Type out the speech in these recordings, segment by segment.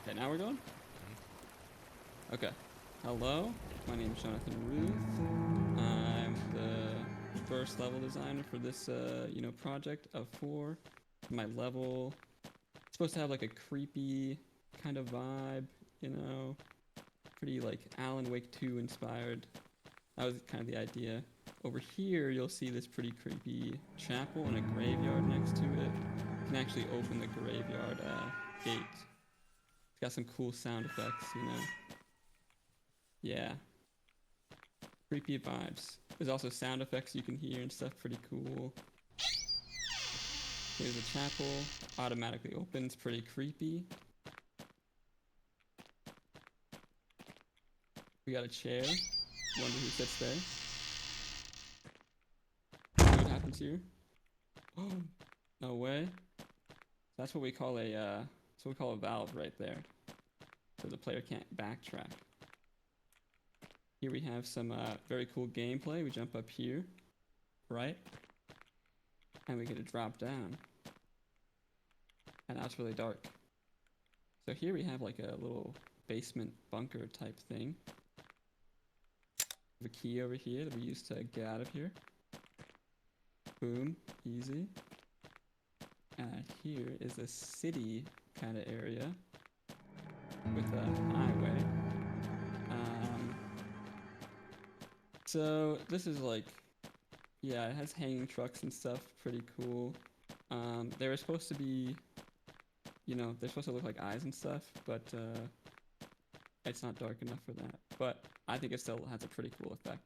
Okay, now we're going? Okay. Hello, my name is Jonathan Ruth. I'm the first level designer for this, project of 4. My level is supposed to have like a creepy kind of vibe, you know, pretty like Alan Wake 2 inspired. That was kind of the idea. Over here, you'll see this pretty creepy chapel and a graveyard next to it. You can actually open the graveyard gate. It's got some cool sound effects, you know. Yeah, creepy vibes. There's also sound effects you can hear and stuff, pretty cool. Here's the chapel, automatically opens, pretty creepy. We got a chair, wonder who sits there. See what happens here? Oh, no way. That's what we call a valve right there. So the player can't backtrack. Here we have some very cool gameplay. We jump up here, right? And we get to drop down. And now it's really dark. So here we have like a little basement bunker type thing. We have a key over here that we use to get out of here. Boom, easy. Here is a city kind of area with a highway. So this is like, yeah, it has hanging trucks and stuff, pretty cool. They were supposed to be, they're supposed to look like eyes and stuff, but it's not dark enough for that. But I think it still has a pretty cool effect.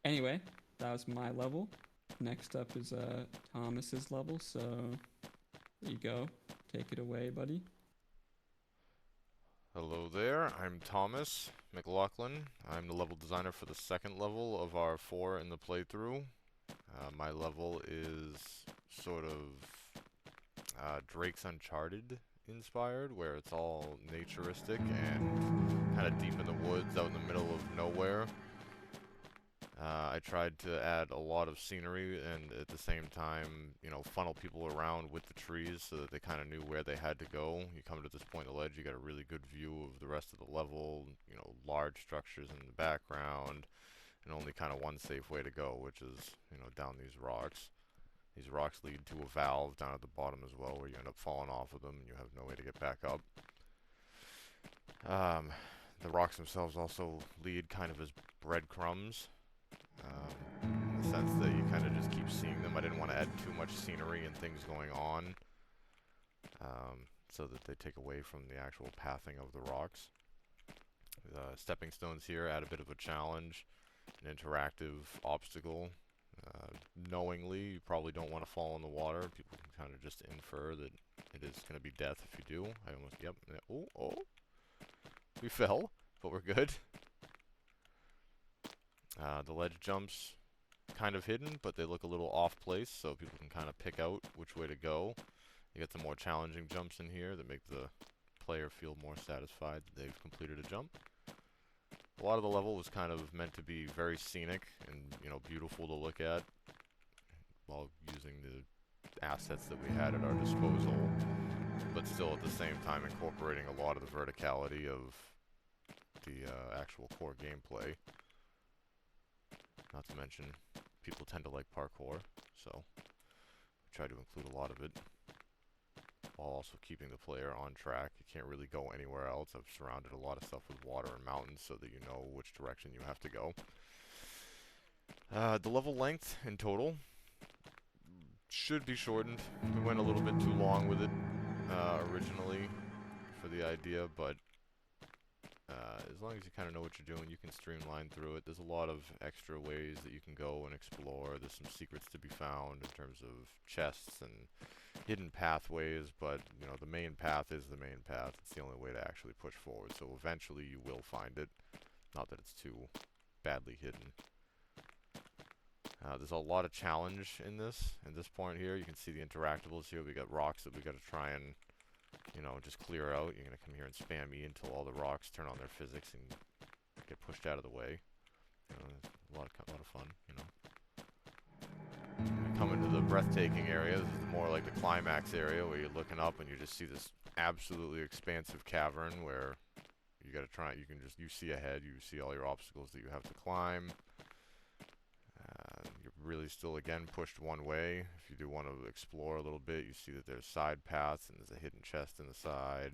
Anyway, that was my level. Next up is Thomas's level, so there you go. Take it away, buddy. Hello there, I'm Thomas McLaughlin. I'm the level designer for the second level of our 4 in the playthrough. My level is sort of Drake's Uncharted inspired, where it's all naturistic and kind of deep in the woods out in the middle of nowhere. I tried to add a lot of scenery and at the same time, funnel people around with the trees so that they kind of knew where they had to go. You come to this point of the ledge, you got a really good view of the rest of the level, large structures in the background, and only kind of one safe way to go, which is, down these rocks. These rocks lead to a valve down at the bottom as well, where you end up falling off of them and you have no way to get back up. The rocks themselves also lead kind of as breadcrumbs. In the sense that you kind of just keep seeing them. I didn't want to add too much scenery and things going on, so that they take away from the actual pathing of the rocks. The stepping stones here add a bit of a challenge, an interactive obstacle. Knowingly, you probably don't want to fall in the water. People can kind of just infer that it is going to be death if you do. I almost, yep. Oh, we fell, but we're good. The ledge jumps kind of hidden, but they look a little off place, so people can kind of pick out which way to go. You get some more challenging jumps in here that make the player feel more satisfied that they've completed a jump. A lot of the level was kind of meant to be very scenic and, beautiful to look at while using the assets that we had at our disposal, but still at the same time incorporating a lot of the verticality of the actual core gameplay. Not to mention, people tend to like parkour, so we try to include a lot of it, while also keeping the player on track. You can't really go anywhere else. I've surrounded a lot of stuff with water and mountains so that you know which direction you have to go. The level length in total should be shortened. We went a little bit too long with it originally for the idea, but as long as you kind of know what you're doing, you can streamline through it. There's a lot of extra ways that you can go and explore. There's some secrets to be found in terms of chests and hidden pathways, but, the main path is the main path. It's the only way to actually push forward, so eventually you will find it. Not that it's too badly hidden. There's a lot of challenge in this. At this point here, you can see the interactables here. We got rocks that we got to try and just clear out. You're going to come here and spam E until all the rocks turn on their physics and get pushed out of the way. A lot of fun, We come into the breathtaking area. This is more like the climax area where you're looking up and you just see this absolutely expansive cavern where you gotta try. You see ahead. You see all your obstacles that you have to climb. You're really still again pushed one way. If you do want to explore a little bit, you see that there's side paths and there's a hidden chest in the side.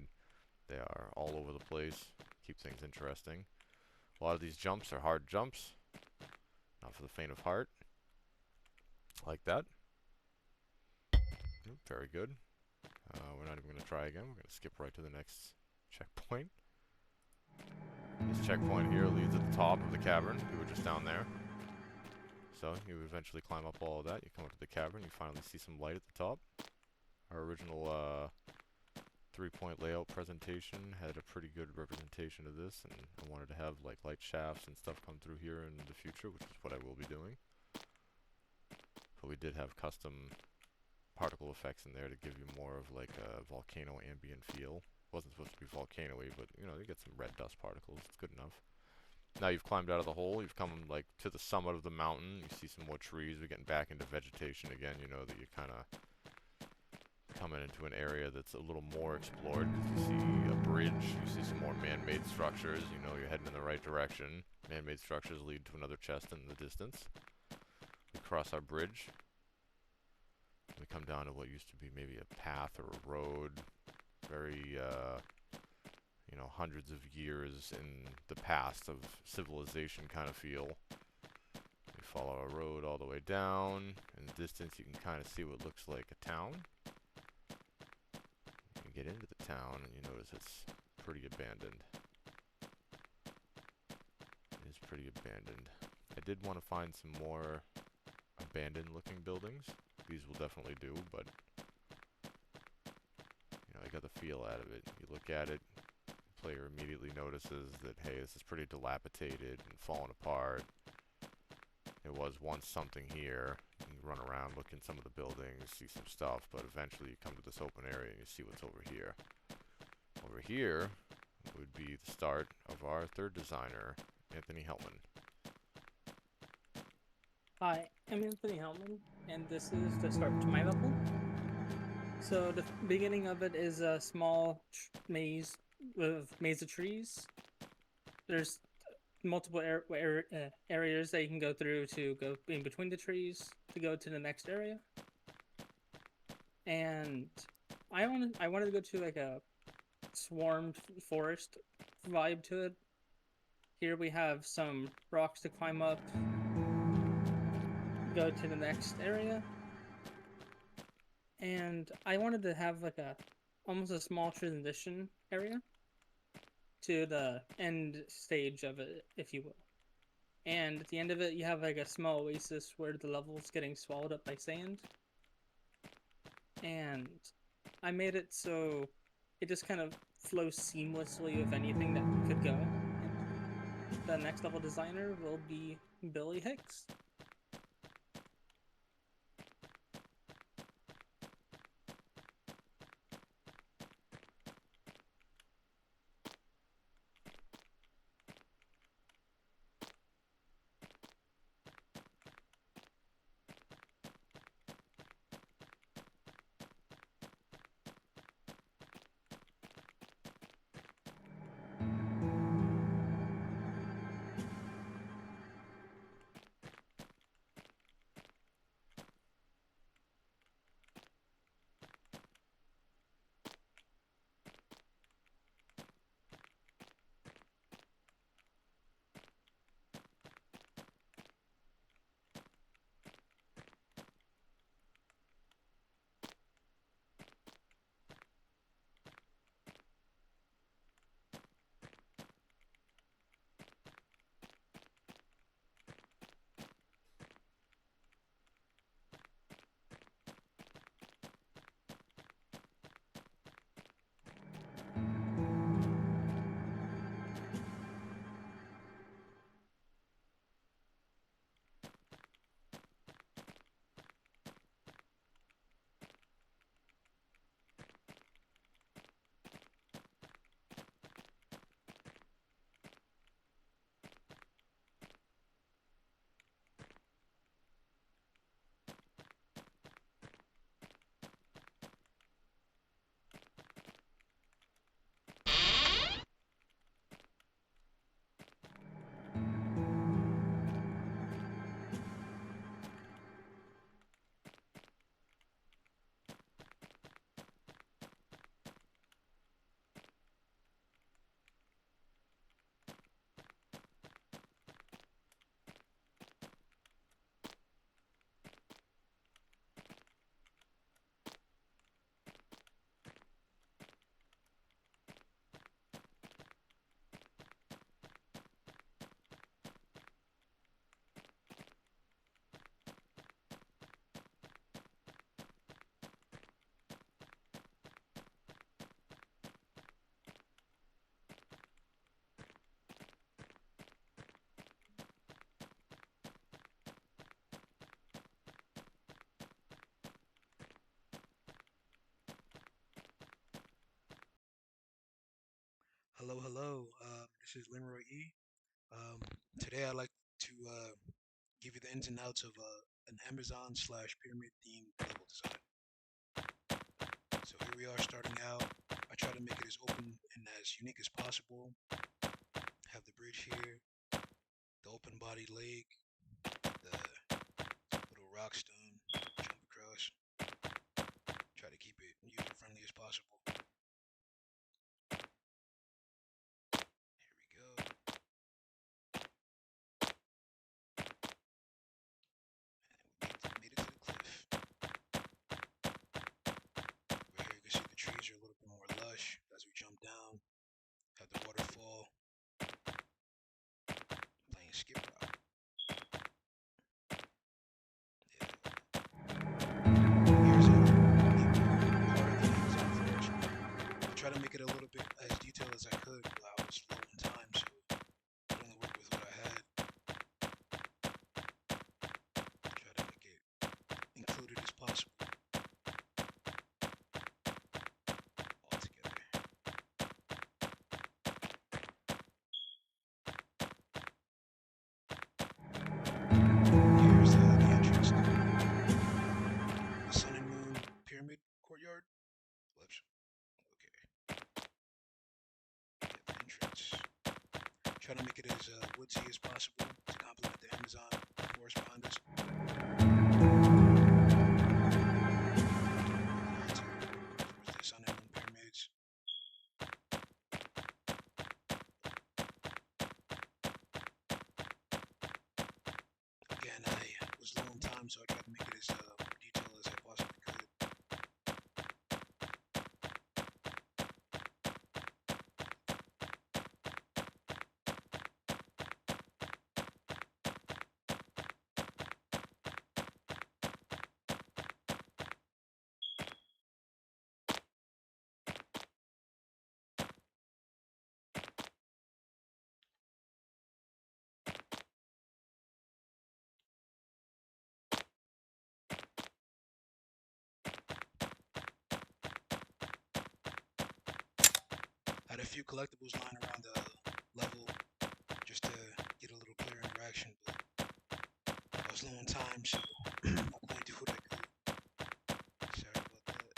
They are all over the place. Keep things interesting. A lot of these jumps are hard jumps. Not for the faint of heart. Like that. Very good. We're not even going to try again. We're going to skip right to the next checkpoint. This checkpoint here leads at the top of the cavern. We were just down there. So you eventually climb up all of that. You come up to the cavern. You finally see some light at the top. Our original 3-point layout presentation had a pretty good representation of this, and I wanted to have like light shafts and stuff come through here in the future, which is what I will be doing. But we did have custom particle effects in there to give you more of like a volcano ambient feel. Wasn't supposed to be volcano-y, but you know, you get some red dust particles. It's good enough. Now you've climbed out of the hole. You've come like to the summit of the mountain. You see some more trees. We're getting back into vegetation again. You know that you're kind of coming into an area that's a little more explored. You see a bridge. You see some more man-made structures. You know you're heading in the right direction. Man-made structures lead to another chest in the distance. We cross our bridge. We come down to what used to be maybe a path or a road. Very, you know, hundreds of years in the past of civilization kind of feel. We follow a road all the way down. In the distance, you can kind of see what looks like a town. You get into the town, and you notice it's pretty abandoned. It is pretty abandoned. I did want to find some more abandoned-looking buildings. These will definitely do, but I got the feel out of it. You look at it, the player immediately notices that, hey, this is pretty dilapidated and falling apart. There was once something here. You can run around, look in some of the buildings, see some stuff, but eventually you come to this open area and you see what's over here. Over here would be the start of our third designer, Anthony Hellman. Hi, I'm Anthony Hellman, and this is the start to my level. So the beginning of it is a small maze with maze of trees. There's multiple areas that you can go through to go in between the trees to go to the next area. And I wanted to go to like a swarmed forest vibe to it. Here we have some rocks to climb up. Go to the next area. And I wanted to have like almost a small transition area to the end stage of it, if you will. And at the end of it, you have like a small oasis where the level is getting swallowed up by sand. And I made it so it just kind of flows seamlessly with anything that could go. And the next level designer will be Billy Hicks. This is Leroy E. Today I'd like to give you the ins and outs of an Amazon / pyramid themed level design. So here we are starting out. I try to make it as open and as unique as possible. Have the bridge here, the open body leg, the little rock stone, jump across. Try to keep it user friendly as possible. Here we go. And we made it to the cliff. Over here you can see the trees are a little bit more lush as we jump down. Have the waterfall. Playing skip rock. Yeah. Here's a part of the Amazon forest. I try to make it a little bit as detailed as I could while I was low on time, so I could only work with what I had. Try to make it included as possible. All together. Here's the entrance to the Sun and Moon Pyramid Courtyard. Whoops. Okay. Yeah, the entrance. Try to make it as woodsy as possible to complement the Amazon forest behind us. Towards the Sun and Moon Pyramids. Again, I was low on time, so I tried to make it as detailed as I possibly could. Had a few collectibles lying around the level just to get a little clearer interaction, but I was low on time, so I could only do what I could. Sorry about that.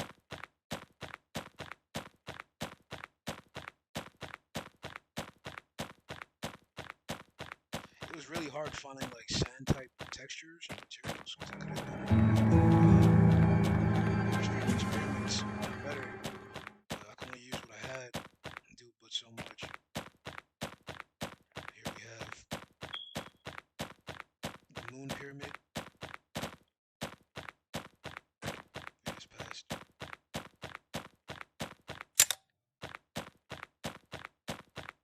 It was really hard finding like sand type textures and materials because I could have done stream experiments better. I can only use what I had and do but so much. Here we have the Moon Pyramid. We just passed.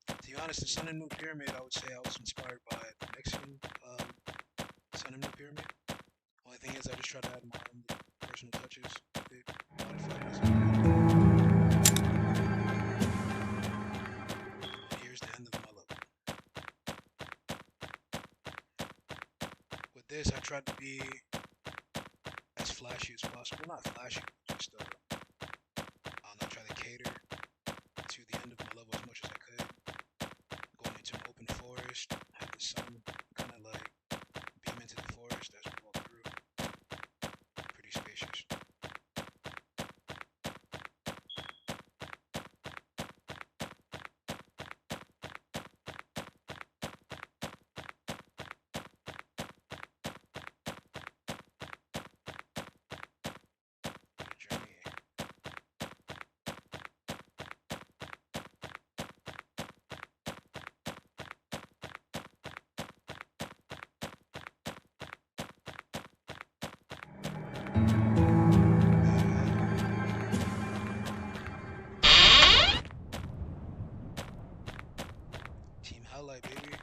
To be honest, the Sun and Moon Pyramid, I would say I was inspired by the Mexican Sun and Moon Pyramid. Only thing is, I just try to add my own personal touches with it, modify it as I can. And here's the end of my level. With this, I tried to be as flashy as possible. Not flashy, but just I don't know, try to cater to the end of my level as much as I could. Going into an open forest, have the sun kind of like beam into the forest as we walk through. Pretty spacious. What a journey. Team highlight, baby.